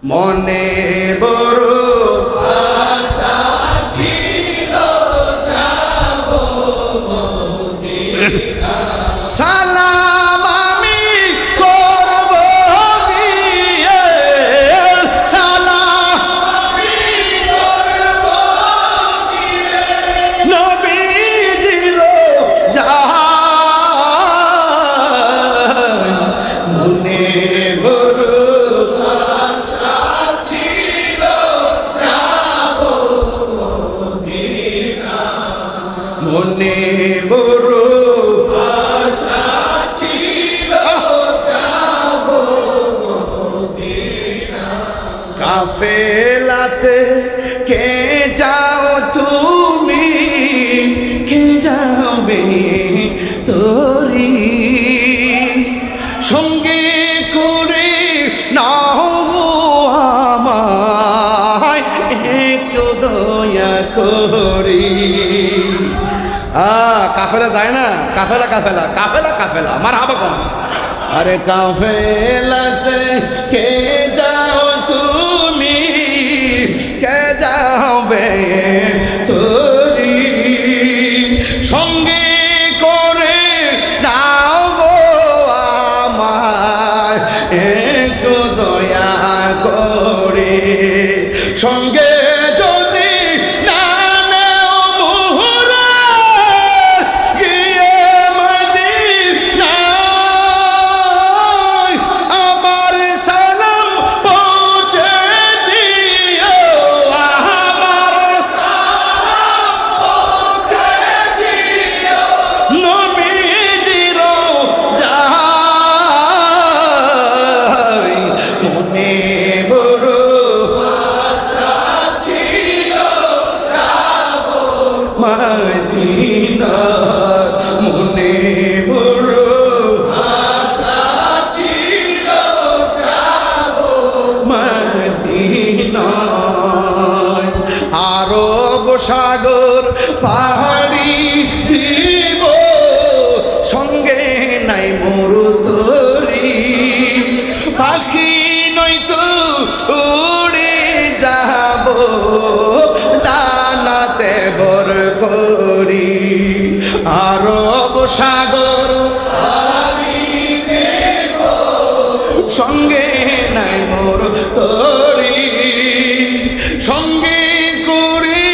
মনে বড় আশা ছিল যাব মদিনা সালাম আমি করব গিয়ে সালাম আমি করব গিয়ে নবীজির যায় মনে বড় মনে বড় আশা ছিল যাব মদিনা কাফেলাতে কে যাও তুমি কে যাবে তোরি সঙ্গে করে নাও গো আমায় একটু দয়া করি কাফেলা যায় না কাফেলা কাফেলা কাফেলা কাফেলা মারহাবা কোন আরে কাফেলাতে কে যাও তুমি কে যাবে তোরি সঙ্গে করে নাও গো আমায় একটু দয়া করে সঙ্গে মদিনা মনে বড় আশা ছিল যাব মদিনা আরব সাগর পাহাড়ি দিব সঙ্গে নাই মরু তরি পাখি নয়তো উড়ে যাব ডানাতে বর করি আরব সাগর সঙ্গে নাই মোর তরি সঙ্গে করে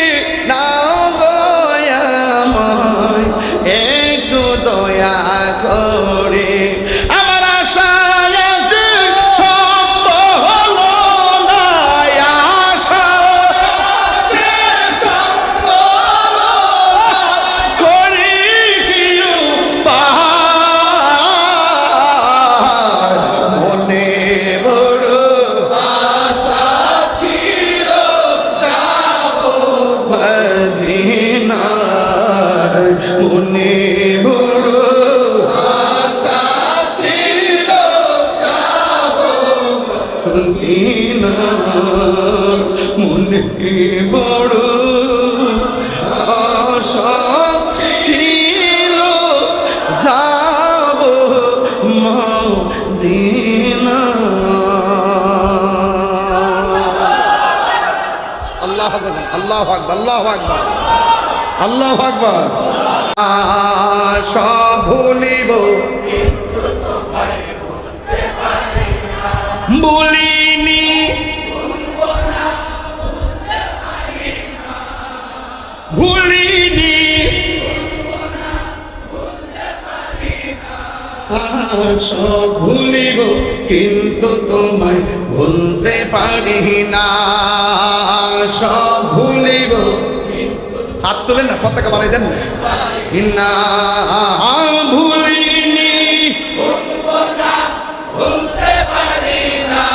নাও গয়াময় একটু দয়া করে আমার আশা মনে বড় আশা ছিল যাব মদিনা মনে বড় আশা ছিল যাব মদিনা আল্লাহু আকবার আল্লাহু আকবার আল্লাহু আকবার আল্লাহু আকবার সব ভুলিব বলিনি ভুলিনি সব ভুলিব কিন্তু তোমায় ভুলতে পারি না সব ভুলিব হাত তুলেন না পতাকা বাড়াই দেন না ভুলিনি ভুলতে পারি না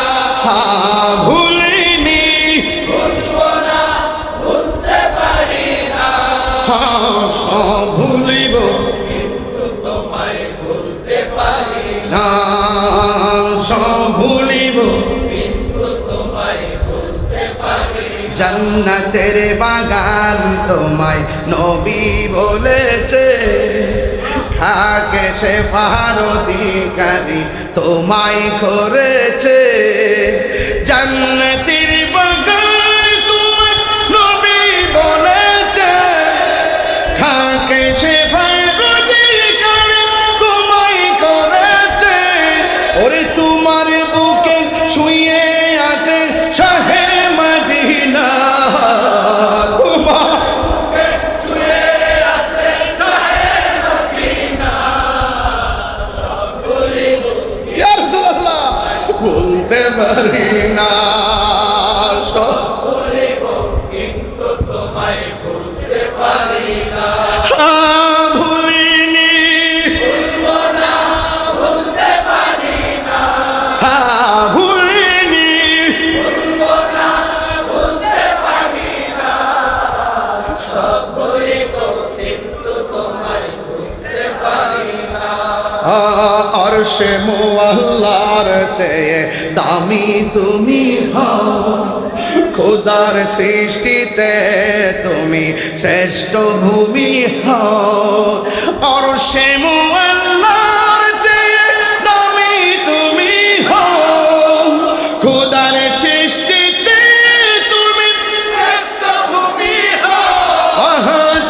ভুলিনি ভুলতে পারি না সব ভুলিব কিন্তু তোমায় ভুলতে পারি না সব ভুলিব জান্নাতের বাগান তোমায় নবী বলেছে খাকে সে ফার অধিকারী তোমায় করেছে জান্নাতের বাগান তোমার নবী বলেছে, খাকে শেফার অধিকার তোমায় করেছে। ওরে তোমার বুকে শুয়ে আছে শাহে মদিনা, তোমার বুকে শুয়ে আছে শাহে মদিনা। সব ভুলিব ইয়া রাসূলুল্লাহ, বলতে পারি না, সব ভুলিব কিন্তু তোমায় ভুলতে পারি না। ভুলিনি, ভুলবো না, ভুলতে পারি না। ভুলিনি, ভুলবো না, ভুলতে পারি না। সব ভুলিব কিন্তু তোমায় ভুলতে পারি না। আরশে মুআল্লার চেয়ে দামি তুমি হও, খোদার সৃষ্টিতে তুমি শ্রেষ্ঠ ভূমি হও। আরশে মুআল্লার চেয়ে দামি তুমি হও, খোদার সৃষ্টিতে তুমি শ্রেষ্ঠ ভূমি হও।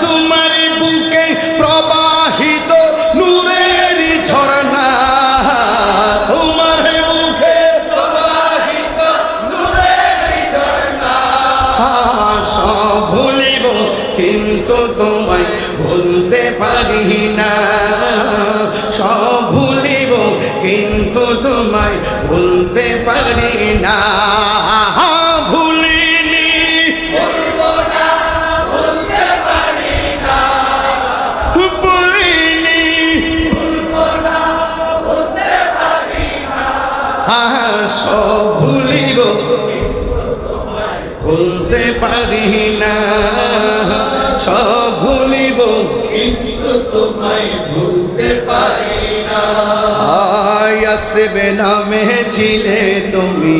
তোমার বুকে প্রবাহিত নূরের ঝরনা, তোমার বুকে প্রবাহিত নূরের ঝরনা। সব ভুলিব কিন্তু তোমায় ভুলতে পারি না, সব ভুলিব কিন্তু তোমায় ভুলতে পারি না। ভুলিনি, ভুলবো না, ভুলতে পারি না। ভুলিনি, ভুলবো না, ভুলতে পারি না। সব ভুলিব ভুলতে পারি না, সব ভুলিব কিন্তু তোমায় ভুলতে পারি না। ইয়াসরিব নামে ছিলে তুমি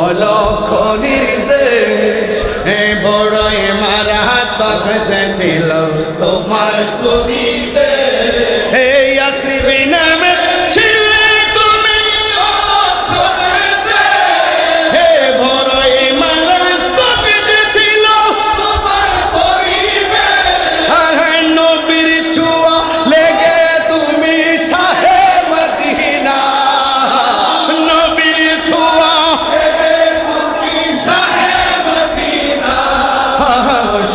অলক্ষ নির্দেশ, বড়ই মারাত্মক ছিল তোমার পরিবেশ। ইয়াসরিব নামে ছিলে তুমি অলক্ষ নির্দেশ, বড়ই মারাত্মক ছিল তোমার পরিবেশ। নবীর ছোঁয়া লেগে তুমি শাহে মদিনা, নবীর ছোঁয়া লেগে তুমি শাহে মদিনা।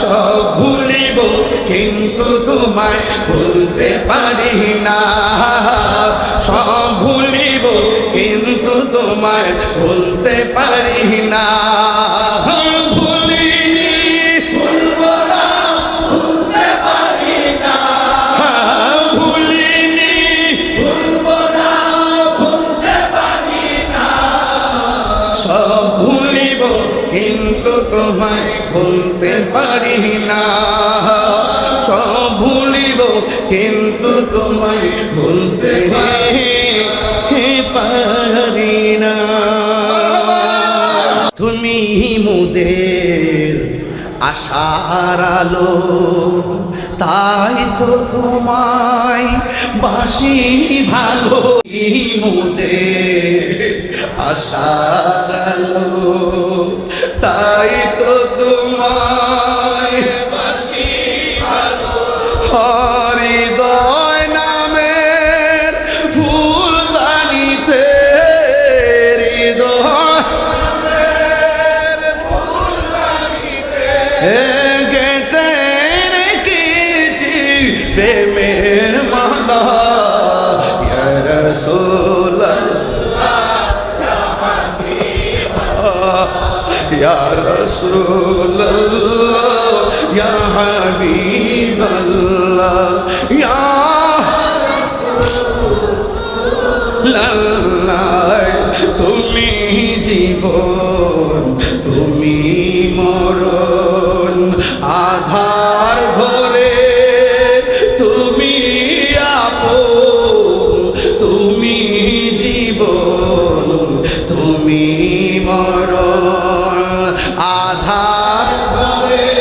সব ভুলিব কিন্তু তোমায় ভুলতে পারি না, সব ভুলিব কিন্তু তোমায় ভুলতে পারি না। ভুলিনি, ভুলবো না, ভুলতে পারি না। ভুলিনি, ভুলবো না, ভুলতে পারি না। সব ভুলিব কিন্তু তোমায় ভুলতে পারি না, সব ভুলিব কিন্তু তোমায় ভুলতে পারি না। তুমি মোদের আশার আলো, তাই তো তোমায় বাসি ভালো। মোদের আশার আলো, তাই তো তোমায় বাসি ভালো। হৃদয় নামের ফুলদানিতে, হৃদয় নামের ফুলদানিতে গেতে রেখেছি প্রেমের মালা। ইয়া রাসূলুল্লাহ, ইয়া রাসূলুল্লাহ, ইয়া হাবিবাল্লাহ, ইয়া রাসূলুল্লাহ। তুমি জীবন, তুমি মরণ, আধার ঘরে তুমি আপন, তুমি জীবন, তুমি মরণ, আধার ঘরে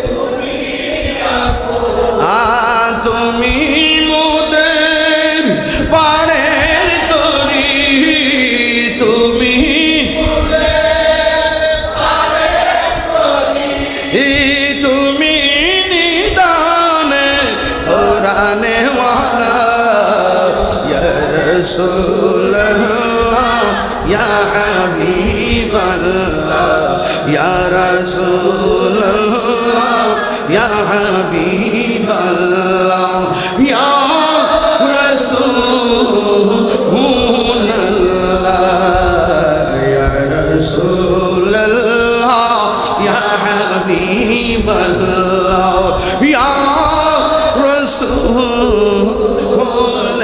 তুমি আপন। তুমি মোদের পাড়ের তরি, তুমি মোদের رسول اللہ یا حبیب اللہ یا رسول اللہ یا حبیب اللہ یا رسول اللہ یا رسول اللہ یا حبیب اللہ یا رسول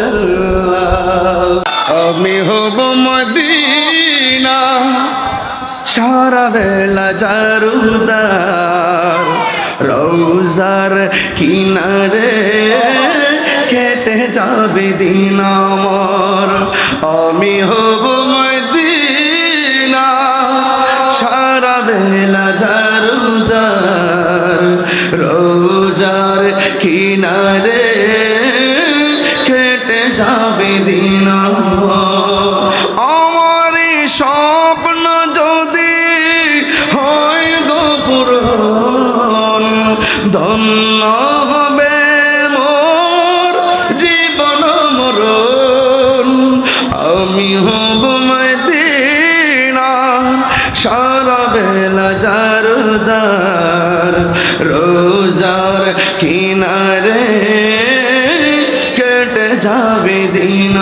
اللہ আমি হব মদিনা সারা বেলা জারুদার রোজার কিনারে কেটে যাবে দিন আমার আমি হব মদিনা সারা বেলা জারুদার রোজার কিনারে কেটে যাবে দিন আমার স্বপ্ন যদি হয় গো পূরণ ধন্য হবে মোর জীবন মরণ আমি হব মদিনা সারা বেলা জারদার রোজার কিনারে কেটে যাবে দিন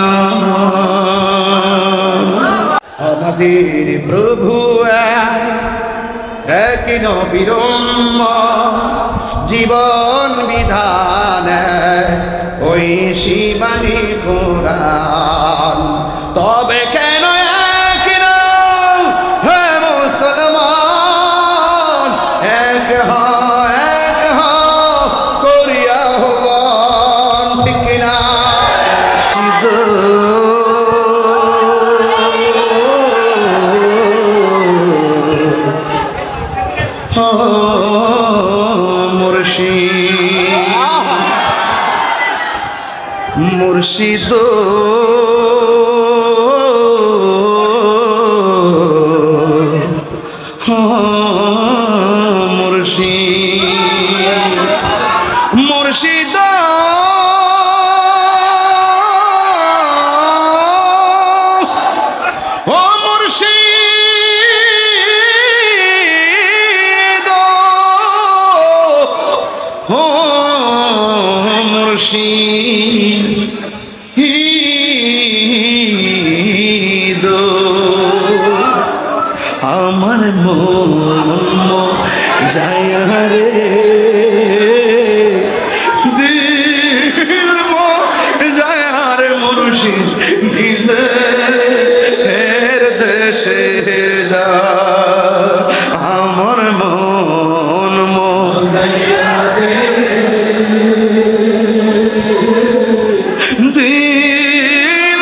আমাদের প্রভু এক নবীর উম্মত জীবন বিধান ওই শিবানী কোরআন তবে কেন এক নাম হে মুসলমান এক করিয়া হবান ঠিক কিনা মুর্শিদ মুর্শিদ ও মুর্শিদ ও মুর্শিদ আমার মন যায় রে দিল যায় রে মুর্শিদ নিজের দেশে যা আমার মন যায় রে দিল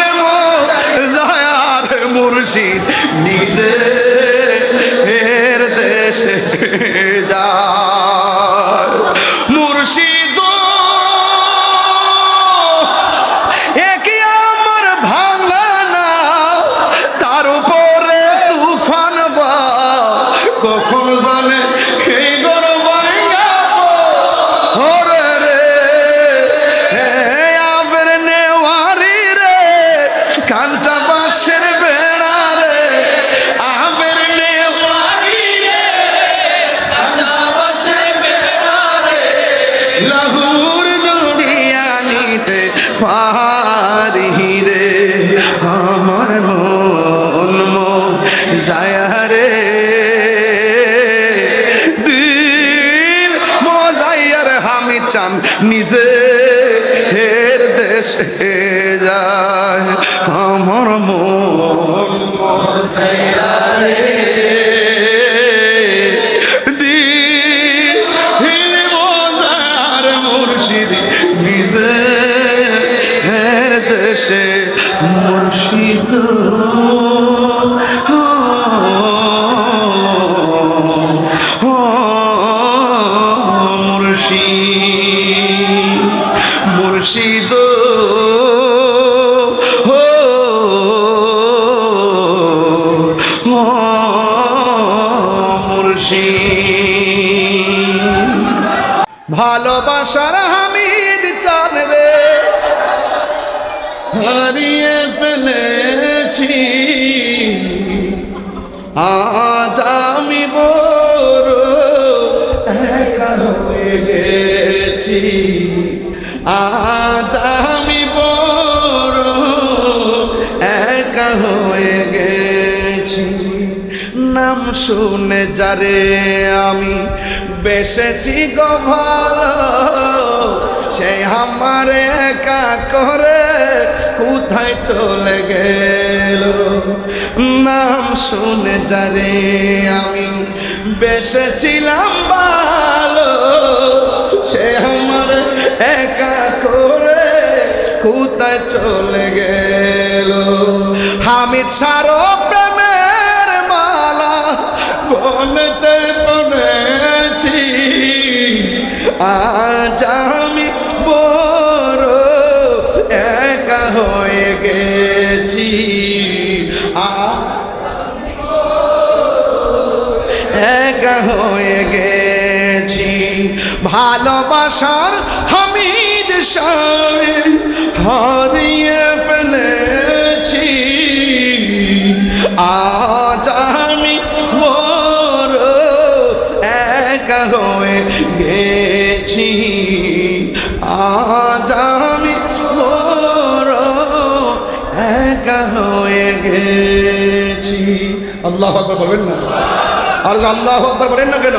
যায় রে মুর্শিদ নিজের দেশে যায় মুর্শিদ একই আমার ভাঙানা তার উপরে তুফান বা কখন জানে এই গরম ওরে রে আবের নেওয়ারি রে কাঞ্চা বাঁশের বেড়া রে আবের নেওয়ারি রে কাঞ্চা বাঁশের বেড়া রে লাহুর দুনিয়ানিতে পারি রে আমার মন যায় রে দিল মজাইয়ার আমি চান নিজে হের দেশে যায় আমার মন মজাইয়া রে দিল মজার মুর্শিদ নিজে হের দেশে মুর্শিদ মুর্শিদ ভালোবাসার হামিদ চান রে হারিয়ে ফেলেছি, আজ আমি বড় একা হয়ে গেছি, আজ আমি বড় একা হয়ে গেছি। নাম শুনে যারে আমি বেসেছি গো ভালো, সে আমার একা করে কোথায় চলে গেল। নাম শুনে যারে আমি বেসেছিলাম ভালো, সে আমার একা করে কোথায় চলে গেল। হামিদ সারো প্রেমের মালা গনতে পড়েছি, আজ আমি বড় একা হয়ে গেছি, একা হয়ে গেছি। ভালোবাসার হামিদ শাহে হারিয়ে ফেলেছি, আজ আমি বড় একা হয়ে গেছি, আজ আমি বড় একা হয়ে গেছি। আল্লাহু আকবার বলবেন না? আর আল্লাহু আকবার বলেন না কেন?